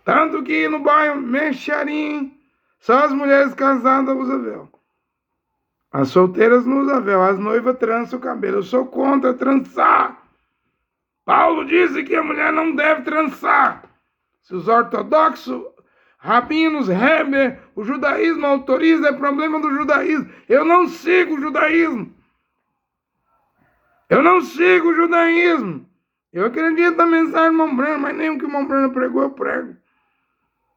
Tanto que no bairro Mexarim, só as mulheres casadas usam véu. As solteiras não usam véu, as noivas trançam o cabelo. Eu sou contra trançar. Paulo disse que a mulher não deve trançar. Se os ortodoxos, rabinos, Heber, o judaísmo autoriza, é problema do judaísmo. Eu não sigo o judaísmo. Eu não sigo o judaísmo. Eu acredito na mensagem do irmão Branham, mas nem o que o irmão Branham pregou, eu prego.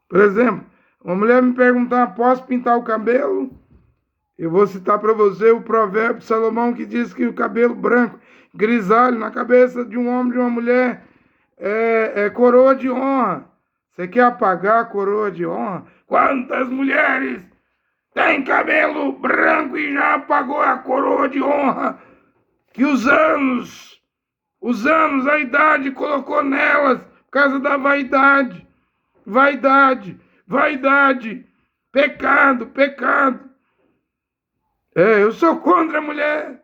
Por exemplo, uma mulher me perguntar, posso pintar o cabelo? Eu vou citar para você o provérbio de Salomão que diz que o cabelo branco, grisalho, na cabeça de um homem e de uma mulher é coroa de honra. Você quer apagar a coroa de honra? Quantas mulheres têm cabelo branco e já apagou a coroa de honra que os anos, a idade colocou nelas por causa da vaidade. Vaidade, pecado. Eu sou contra a mulher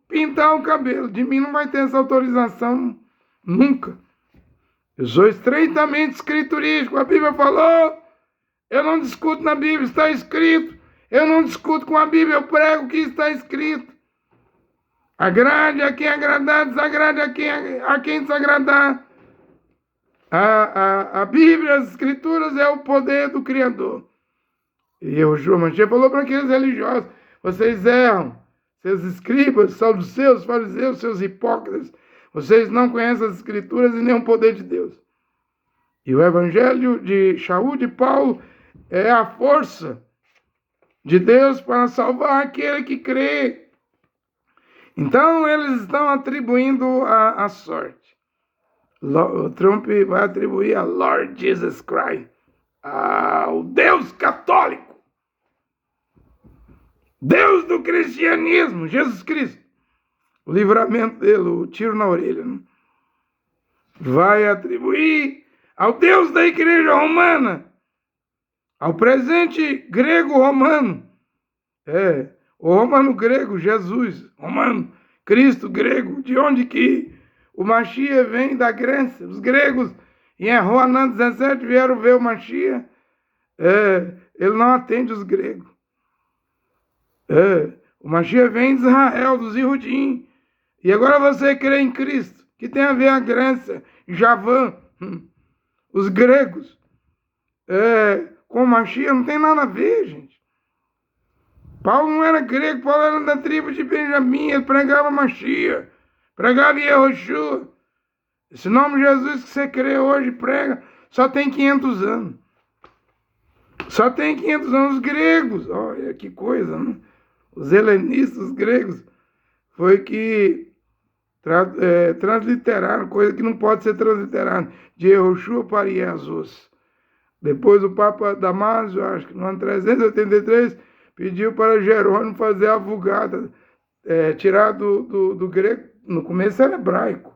pintar o cabelo. De mim não vai ter essa autorização nunca. Eu sou estreitamente escriturístico. A Bíblia falou, eu não discuto na Bíblia, está escrito. Eu não discuto com a Bíblia, eu prego o que está escrito. Agrade a quem agradar, desagrade a quem desagradar. A Bíblia, as Escrituras é o poder do Criador. E o João Manchê falou para aqueles religiosos, vocês erram, seus escribas, saduceus, fariseus, seus hipócritas, vocês não conhecem as Escrituras e nem o poder de Deus. E o Evangelho de Shaul de Paulo é a força de Deus para salvar aquele que crê. Então, eles estão atribuindo a sorte. O Trump vai atribuir a Lord Jesus Christ, ao Deus católico, Deus do cristianismo, Jesus Cristo. O livramento dele, o tiro na orelha, né? Vai atribuir ao Deus da igreja romana, ao presente grego-romano. O romano grego, Jesus, romano, Cristo grego, de onde que o Mashiach vem? Da Grécia. Os gregos, em Roanã 17, vieram ver o Mashiach. Ele não atende os gregos. O Mashiach vem de Israel, dos Iudim. E agora você crê em Cristo, que tem a ver a Grécia, Javã, os gregos. Com o Mashiach não tem nada a ver, gente. Paulo não era grego, Paulo era da tribo de Benjamim, ele pregava Mashiach, pregava Yehoshua. Esse nome Jesus que você crê hoje, prega, só tem 500 anos. Só tem 500 anos. Os gregos, olha que coisa, né? Os helenistas, os gregos, foi que transliteraram, coisa que não pode ser transliterada, de Yehoshua para Jesus. Depois o Papa Damásio, acho que no ano 383, pediu para Jerônimo fazer a Vulgata, tirar do grego, no começo era hebraico,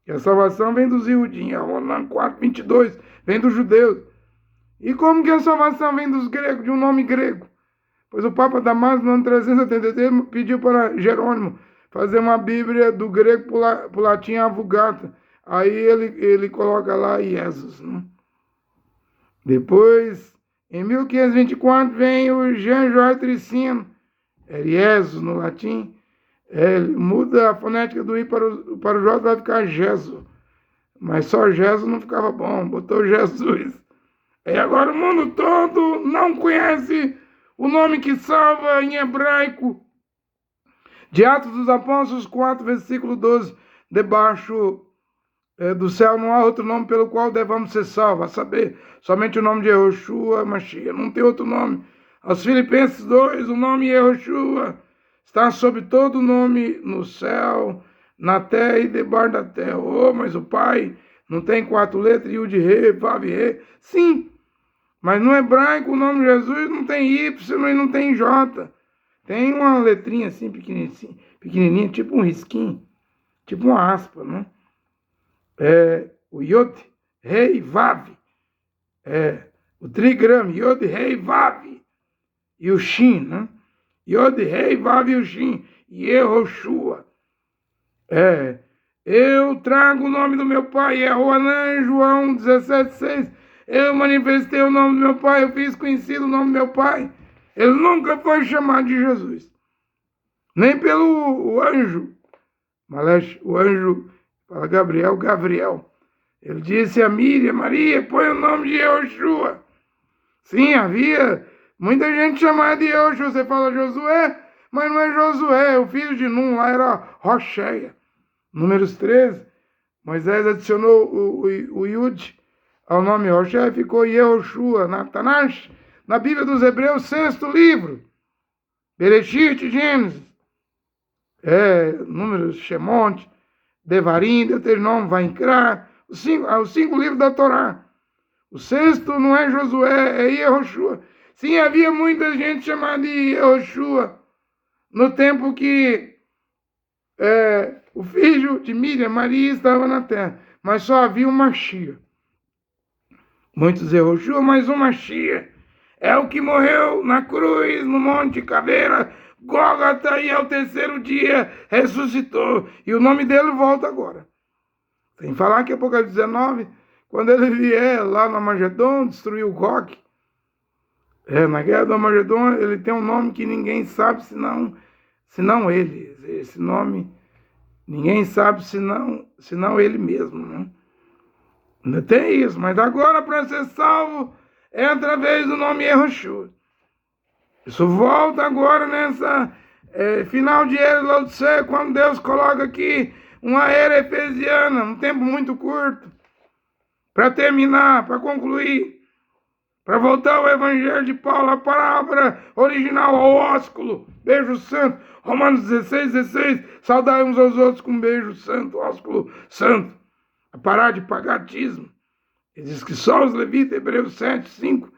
E a salvação vem dos Iudim, Romanos 4:22, vem dos judeus. E como que a salvação vem dos gregos, de um nome grego? Pois o Papa Damaso, no ano 383, pediu para Jerônimo fazer uma Bíblia do grego para o latim, a Vulgata. Aí ele coloca lá Jesus, né? Depois, em 1524, vem o Jean-Georges Tricino, Jesus no latim. Ele muda a fonética do I para o J, vai ficar Jesus. Mas só Jesus não ficava bom, botou Jesus. E agora o mundo todo não conhece o nome que salva em hebraico. De Atos dos Apóstolos 4, versículo 12. Debaixo do céu não há outro nome pelo qual devamos ser salvos, a saber, somente o nome de Yehoshua Mashiach. Não tem outro nome. Aos Filipenses 2, o nome Yehoshua está sobre todo nome no céu, na terra e debaixo da terra. Oh, mas o Pai não tem 4 letras, Yud-Re, Vav-Re? Sim, mas no hebraico o nome Jesus não tem Y e não tem J. Tem uma letrinha assim, pequenininha, tipo um risquinho, tipo uma aspa, né? O Yod, Rei, Vav. O trigrama, Yod, Rei, Vav. E o Shin, né? Yod, Rei, Vav e o Shin. Yehoshua. Eu trago o nome do meu pai, Yehoanã, João 17,6. Eu manifestei o nome do meu pai, eu fiz conhecido o nome do meu pai. Ele nunca foi chamado de Jesus. Nem pelo anjo. Mas o anjo fala Gabriel. Ele disse a Miriam, Maria, põe o nome de Yehoshua. Sim, havia muita gente chamada de Yehoshua. Você fala Josué, mas não é Josué. O filho de Num lá era Rocheia. Números 13. Moisés adicionou o Yud ao nome Rocheia e ficou Yehoshua. Tanash, na Bíblia dos Hebreus, 6º livro. Bereshit, Gênesis. Números, Shemot, Devarim, Deuteronômio, Vaikra. Os 5 livros da Torá. O 6º não é Josué, é Yehoshua. Sim, havia muita gente chamada de Yehoshua no tempo que o filho de Miriam, Maria, estava na terra. Mas só havia um Mashiach. Muitos Yehoshua, mas um Mashiach. É o que morreu na cruz, no Monte Caveira, Gólgota, e ao 3º dia ressuscitou. E o nome dele volta agora. Sem falar que Apocalipse 19, quando ele vier lá no Armagedon, destruir o Gog. Na guerra do Armagedon, ele tem um nome que ninguém sabe senão ele. Esse nome, ninguém sabe senão ele mesmo, né? Ainda tem isso, mas agora para ser salvo é através do nome Yehoshua. Isso volta agora nessa final de era lá do céu, quando Deus coloca aqui uma era efesiana, um tempo muito curto, para terminar, para concluir, para voltar ao Evangelho de Paulo, a palavra original, ao ósculo, beijo santo, Romanos 16, saudai uns aos outros com beijo santo, ósculo santo, a parar de pagar dízimo. Ele diz que só os levitas, Hebreus 7:5,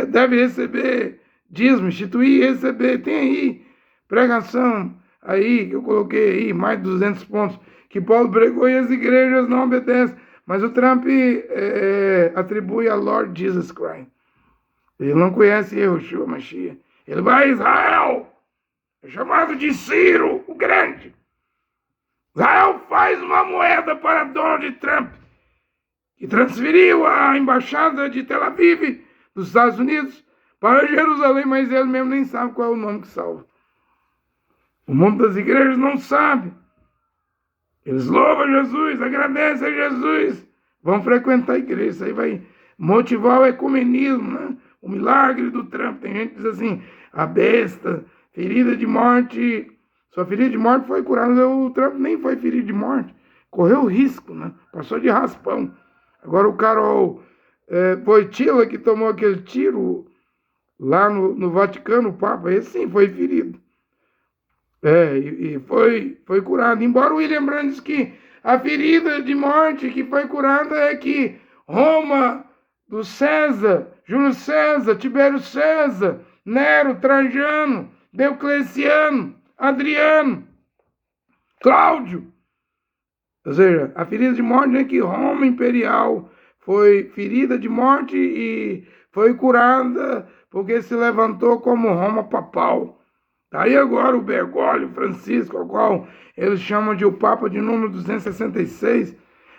devem receber dízimo, instituir e receber. Tem aí pregação aí, que eu coloquei aí, mais de 200 pontos, que Paulo pregou e as igrejas não obedecem. Mas o Trump atribui a Lord Jesus Christ. Ele não conhece Yehoshua Mashiach. Ele vai a Israel, é chamado de Ciro, o Grande. Israel faz uma moeda para Donald Trump, que transferiu a embaixada de Tel Aviv, dos Estados Unidos, para Jerusalém, mas ele mesmo nem sabe qual é o nome que salva. O mundo das igrejas não sabe. Eles louvam Jesus, agradecem a Jesus, vão frequentar a igreja. Isso aí vai motivar o ecumenismo, né? O milagre do Trump. Tem gente que diz assim, a besta, ferida de morte, sua ferida de morte foi curada. O Trump nem foi ferido de morte, correu risco, né? Passou de raspão. Agora o Carol Wojtyla, que tomou aquele tiro lá no Vaticano, o Papa, esse sim foi ferido. E foi curado. Embora o William Brandt diz que a ferida de morte que foi curada é que Roma, do César, Júlio César, Tibério César, Nero, Trajano, Diocleciano, Adriano, Cláudio, Ou seja, a ferida de morte é que Roma imperial foi ferida de morte e foi curada porque se levantou como Roma papal. Daí agora o Bergoglio Francisco, ao qual eles chamam de o Papa de número 266,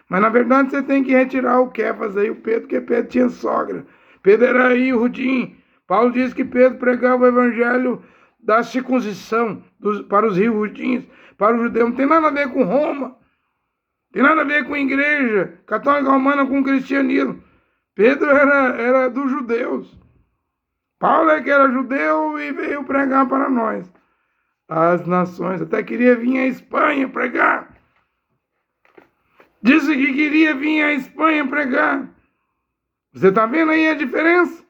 mas na verdade você tem que retirar o Kefas aí, o Pedro, porque Pedro tinha sogra. Pedro era aí o Rudim. Paulo diz que Pedro pregava o evangelho da circuncisão para os Rudins, para os judeus. Não tem nada a ver com Roma. Tem nada a ver com a igreja católica romana, com o cristianismo. Pedro era dos judeus. Paulo é que era judeu e veio pregar para nós, as nações. Até queria vir à Espanha pregar. Disse que queria vir à Espanha pregar. Você está vendo aí a diferença?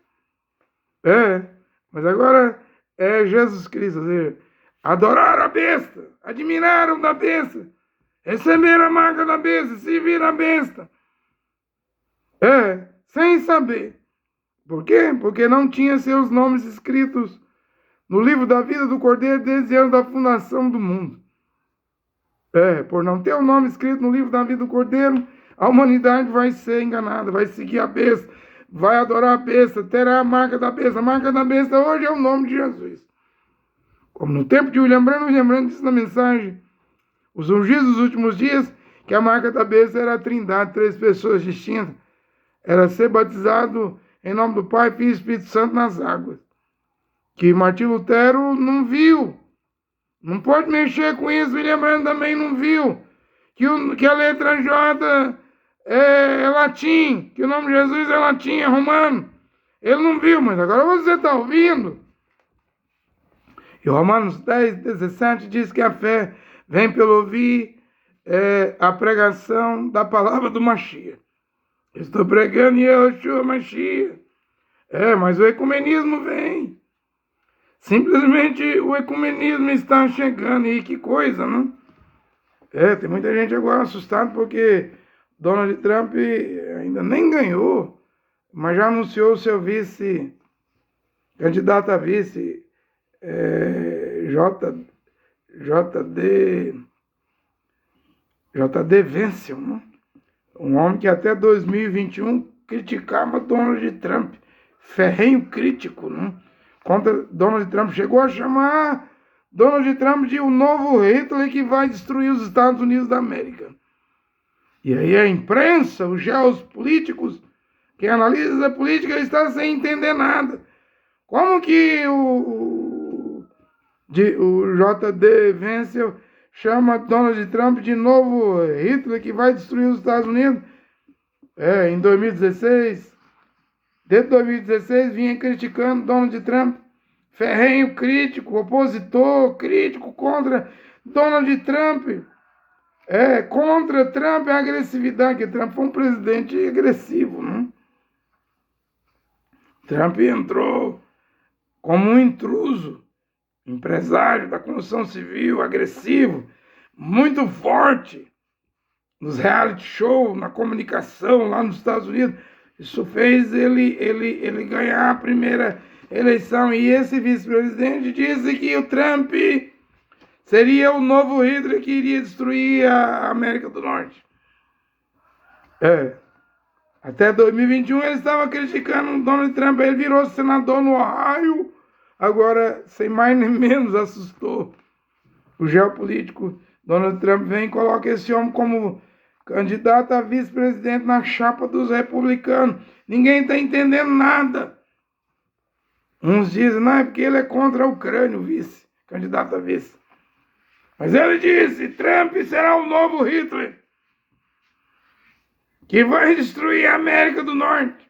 Mas agora é Jesus Cristo. Ou seja, adoraram a besta, admiraram da besta, receberam a marca da besta, se viram a besta. Sem saber. Por quê? Porque não tinha seus nomes escritos no livro da vida do Cordeiro desde antes da fundação do mundo. Por não ter o nome escrito no livro da vida do Cordeiro, a humanidade vai ser enganada, vai seguir a besta, vai adorar a besta, terá a marca da besta. A marca da besta hoje é o nome de Jesus. Como no tempo de William Branham disse na mensagem, os ungidos dos últimos dias, que a marca da besta era a trindade, 3 pessoas distintas. Era ser batizado em nome do Pai, Filho e Espírito Santo nas águas. Que Martim Lutero não viu. Não pode mexer com isso. William Branham também não viu. Que a letra J é latim. Que o nome de Jesus é latim, é romano. Ele não viu, mas agora você está ouvindo. E Romanos 10, 17 diz que a fé vem pelo ouvir a pregação da palavra do Mashiach. Estou pregando Yeshua Mashiach. Mas o ecumenismo vem. Simplesmente o ecumenismo está chegando. E que coisa, não? Tem muita gente agora assustada porque Donald Trump ainda nem ganhou, mas já anunciou o seu vice, candidato a vice, JD Vance, não? Um homem que até 2021 criticava Donald Trump, ferrenho crítico, não? Contra Donald Trump, chegou a chamar Donald Trump de o novo Hitler que vai destruir os Estados Unidos da América. E aí a imprensa, os geopolíticos, quem analisa a política está sem entender nada. Como que o JD Vance chama Donald Trump de novo Hitler que vai destruir os Estados Unidos? Em 2016, desde 2016, vinha criticando Donald Trump, ferrenho crítico, opositor, crítico contra Donald Trump. Contra Trump a agressividade, que Trump foi um presidente agressivo, não? Trump entrou como um intruso, empresário da construção civil, agressivo, muito forte, nos reality shows, na comunicação lá nos Estados Unidos. Isso fez ele ganhar a primeira eleição. E esse vice-presidente disse que o Trump seria o novo Hitler que iria destruir a América do Norte. Até 2021 ele estava criticando o Donald Trump. Ele virou senador no Ohio. Agora, sem mais nem menos, assustou o geopolítico. Donald Trump vem e coloca esse homem como candidato a vice-presidente na chapa dos republicanos. Ninguém está entendendo nada. Uns dizem, não, é porque ele é contra a Ucrânia, o vice, candidato a vice. Mas ele disse, Trump será o novo Hitler, que vai destruir a América do Norte.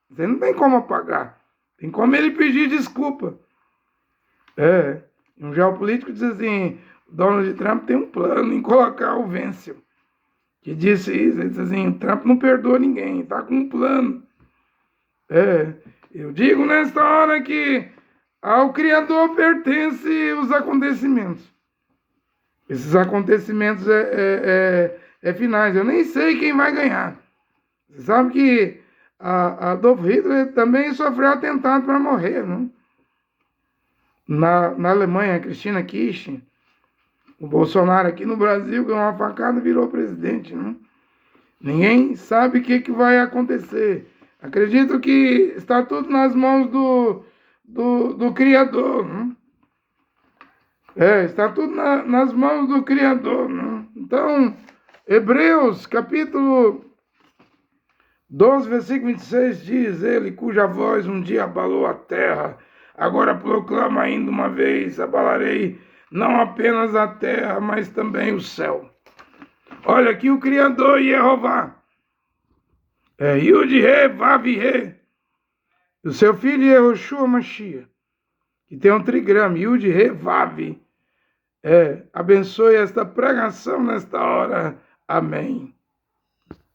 Você não tem como apagar. Tem como ele pedir desculpa. Um geopolítico diz assim, Donald Trump tem um plano em colocar o Vance, que disse isso. Ele diz assim, Trump não perdoa ninguém, está com um plano. Eu digo nesta hora que ao Criador pertence os acontecimentos. Esses acontecimentos finais. Eu nem sei quem vai ganhar. Você sabe que a Adolf Hitler também sofreu atentado para morrer, não? Na Alemanha, a Christina Kirchen, O Bolsonaro aqui no Brasil ganhou uma facada e virou presidente, né? Ninguém sabe o que vai acontecer. Acredito que está tudo nas mãos do Criador, né? Está tudo nas mãos do Criador, né? Então, Hebreus, capítulo 12, versículo 26 diz: Ele cuja voz um dia abalou a terra, agora proclama ainda uma vez: abalarei não apenas a terra, mas também o céu. Olha aqui o Criador Jeová. Yud-He, Vav-He. O seu filho Yehoshua Mashiach, que tem um trigrama, Yud-He, Vav. Abençoe esta pregação nesta hora. Amém.